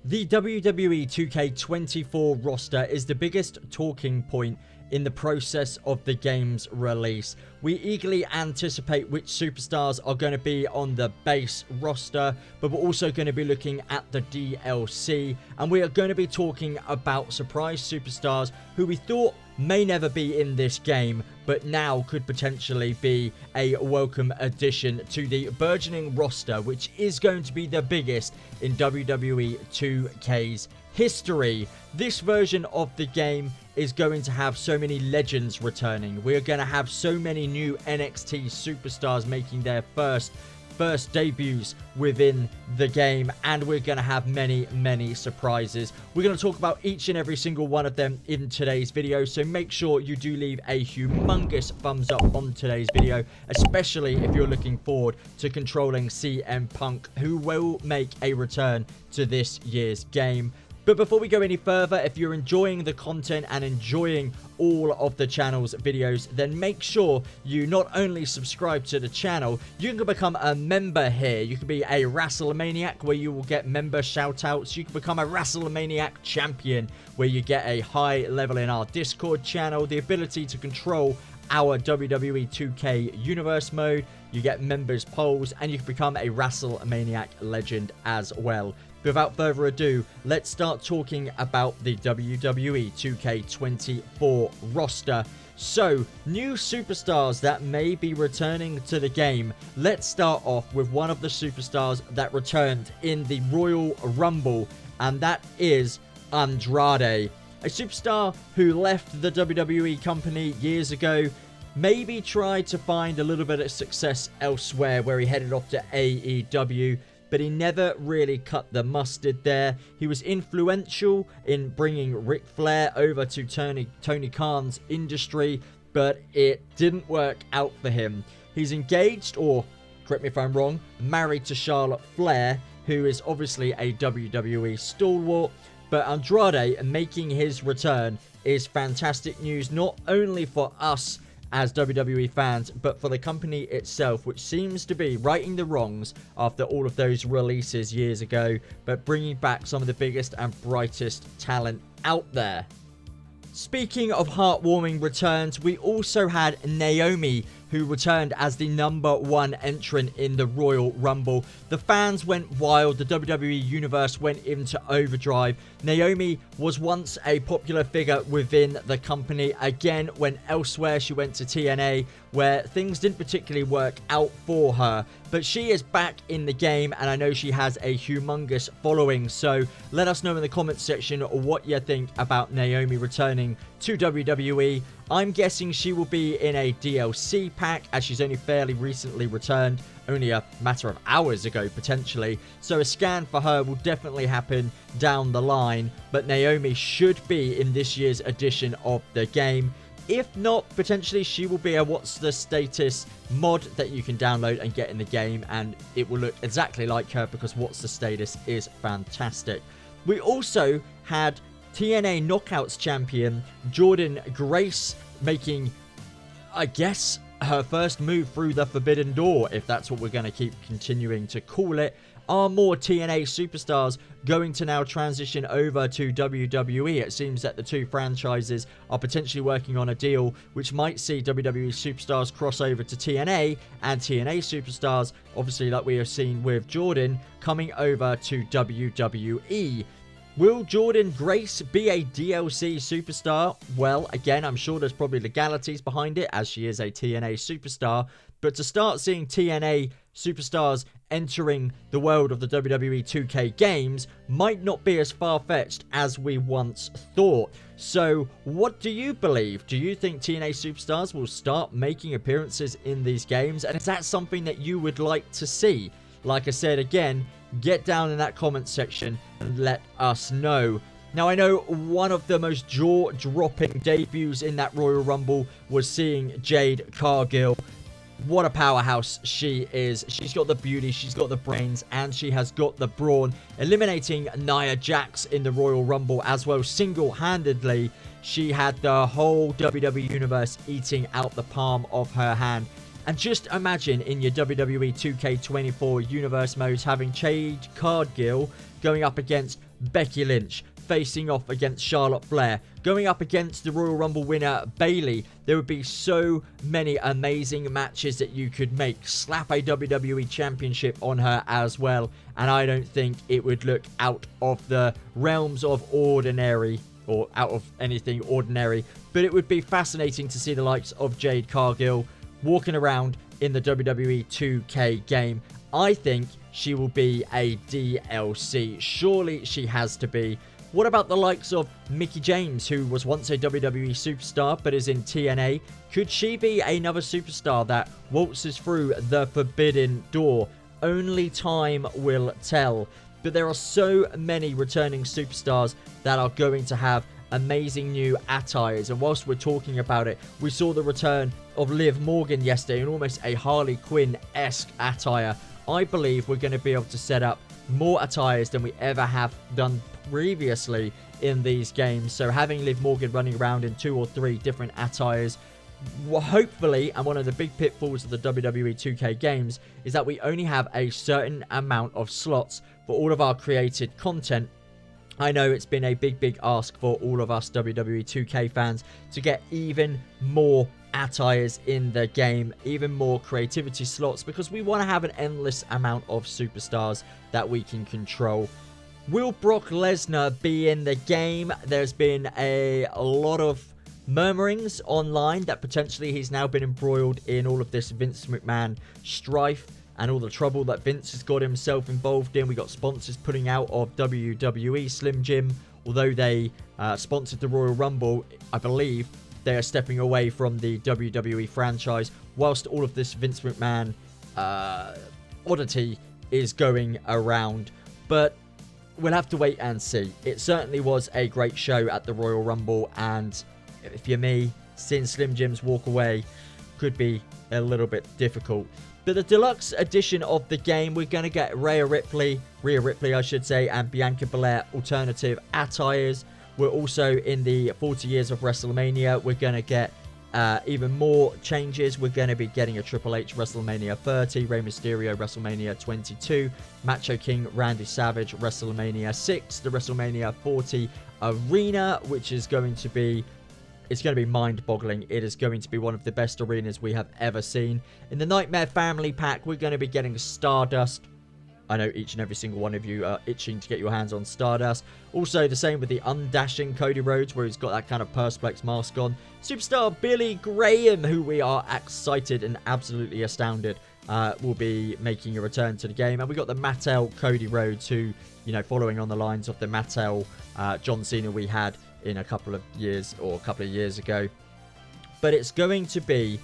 The WWE 2K24 roster is the biggest talking point in the process of the game's release. We eagerly anticipate which superstars are going to be on the base roster, but we're also going to be looking at the DLC, and we are going to be talking about surprise superstars who we thought may never be in this game, but now could potentially be a welcome addition to the burgeoning roster, which is going to be the biggest in WWE 2K's history. This version of the game is going to have so many legends returning. We're going to have so many new NXT superstars making their first debuts within the game, and we're going to have many surprises. We're going to talk about each and every single one of them in today's video, so make sure you do leave a humongous thumbs up on today's video, especially if you're looking forward to controlling CM Punk, who will make a return to this year's game. But before we go any further, if you're enjoying the content and enjoying all of the channel's videos, then make sure you not only subscribe to the channel, you can become a member here. You can be a WrestleManiac, where you will get member shoutouts. You can become a WrestleManiac champion, where you get a high level in our Discord channel, the ability to control our WWE 2K universe mode. You get members polls, and you can become a WrestleManiac legend as well. Without further ado, let's start talking about the WWE 2K24 roster. So, new superstars that may be returning to the game. Let's start off with one of the superstars that returned in the Royal Rumble, and that is Andrade. A superstar who left the WWE company years ago, maybe tried to find a little bit of success elsewhere, where he headed off to AEW. But he never really cut the mustard there. He was influential in bringing Ric Flair over to Tony Khan's industry, but it didn't work out for him. He's engaged, or correct me if I'm wrong, married to Charlotte Flair, who is obviously a WWE stalwart. But Andrade making his return is fantastic news, not only for us as WWE fans, but for the company itself, which seems to be righting the wrongs after all of those releases years ago, but bringing back some of the biggest and brightest talent out there. Speaking of heartwarming returns, we also had Naomi, who returned as the #1 entrant in the Royal Rumble. The fans went wild. The WWE Universe went into overdrive. Naomi was once a popular figure within the company. Again, went elsewhere. She went to TNA, where things didn't particularly work out for her. But she is back in the game, and I know she has a humongous following. So let us know in the comments section what you think about Naomi returning to WWE. I'm guessing she will be in a DLC pack, as she's only fairly recently returned, only a matter of hours ago potentially. So a scan for her will definitely happen down the line, but Naomi should be in this year's edition of the game. If not, potentially she will be a What's the Status mod that you can download and get in the game, and it will look exactly like her because What's the Status is fantastic. We also had TNA Knockouts champion Jordynne Grace making, I guess, her first move through the Forbidden Door, if that's what we're going to keep continuing to call it. Are more TNA superstars going to now transition over to WWE? It seems that the two franchises are potentially working on a deal which might see WWE superstars cross over to TNA, and TNA superstars, obviously like we have seen with Jordynne, coming over to WWE. Will Jordynne Grace be a DLC superstar? Well, again, I'm sure there's probably legalities behind it, as she is a TNA superstar. But to start seeing TNA superstars entering the world of the WWE 2K games might not be as far-fetched as we once thought. So, what do you believe? Do you think TNA superstars will start making appearances in these games? And is that something that you would like to see? Like I said, again, get down in that comment section and let us know. Now, I know one of the most jaw-dropping debuts in that Royal Rumble was seeing Jade Cargill. What a powerhouse she is. She's got the beauty, she's got the brains, and she has got the brawn. Eliminating Nia Jax in the Royal Rumble as well, single-handedly. She had the whole WWE Universe eating out the palm of her hand. And just imagine in your WWE 2K24 universe modes having Jade Cargill going up against Becky Lynch, facing off against Charlotte Flair, going up against the Royal Rumble winner Bayley. There would be so many amazing matches that you could make. Slap a WWE Championship on her as well, and I don't think it would look out of the realms of ordinary, or out of anything ordinary, but it would be fascinating to see the likes of Jade Cargill walking around in the WWE 2K game. I think she will be a DLC. Surely she has to be. What about the likes of Mickie James, who was once a WWE superstar but is in TNA? Could she be another superstar that waltzes through the forbidden door? Only time will tell. But there are so many returning superstars that are going to have amazing new attires, and whilst we're talking about it, we saw the return of Liv Morgan yesterday in almost a Harley Quinn-esque attire. I believe we're going to be able to set up more attires than we ever have done previously in these games. So having Liv Morgan running around in 2 or 3 different attires, hopefully, and one of the big pitfalls of the WWE 2K games is that we only have a certain amount of slots for all of our created content. I know it's been a big ask for all of us WWE 2K fans to get even more attires in the game, even more creativity slots, because we want to have an endless amount of superstars that we can control. Will Brock Lesnar be in the game? There's been a lot of murmurings online that potentially he's now been embroiled in all of this Vince McMahon strife and all the trouble that Vince has got himself involved in. We got sponsors putting out of WWE Slim Jim. Although they sponsored the Royal Rumble, I believe they are stepping away from the WWE franchise, whilst all of this Vince McMahon oddity is going around. But we'll have to wait and see. It certainly was a great show at the Royal Rumble, and if you're me, seeing Slim Jims walk away could be a little bit difficult. But the deluxe edition of the game, we're going to get Rhea Ripley, I should say, and Bianca Belair alternative attires. We're also in the 40 years of WrestleMania. We're going to get even more changes. We're going to be getting a Triple H WrestleMania 30, Rey Mysterio WrestleMania 22, Macho King Randy Savage WrestleMania 6, the WrestleMania 40 arena, which is going to be... it's going to be mind-boggling. It is going to be one of the best arenas we have ever seen. In the Nightmare Family Pack, we're going to be getting Stardust. I know each and every single one of you are itching to get your hands on Stardust. Also, the same with the Undashing Cody Rhodes, where he's got that kind of Perspex mask on. Superstar Billy Graham, who we are excited and absolutely astounded, will be making a return to the game. And we got the Mattel Cody Rhodes, who, you know, following on the lines of the Mattel John Cena we had in a couple of years ago. But it's going to be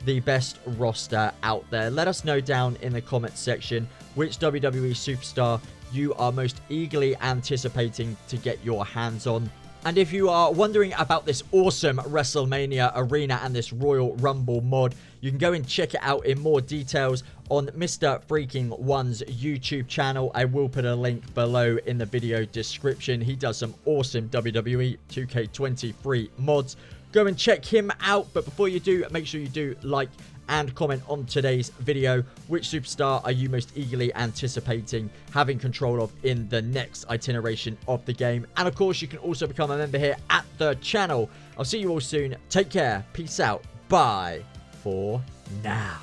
the best roster out there. Let us know down in the comments section which WWE superstar you are most eagerly anticipating to get your hands on. And if you are wondering about this awesome WrestleMania arena and this Royal Rumble mod, you can go and check it out in more details on Mr. Freaking One's YouTube channel. I will put a link below in the video description. He does some awesome WWE 2K23 mods. Go and check him out. But before you do, make sure you do like and comment on today's video. Which superstar are you most eagerly anticipating having control of in the next iteration of the game? And of course, you can also become a member here at the channel. I'll see you all soon. Take care. Peace out. Bye for now.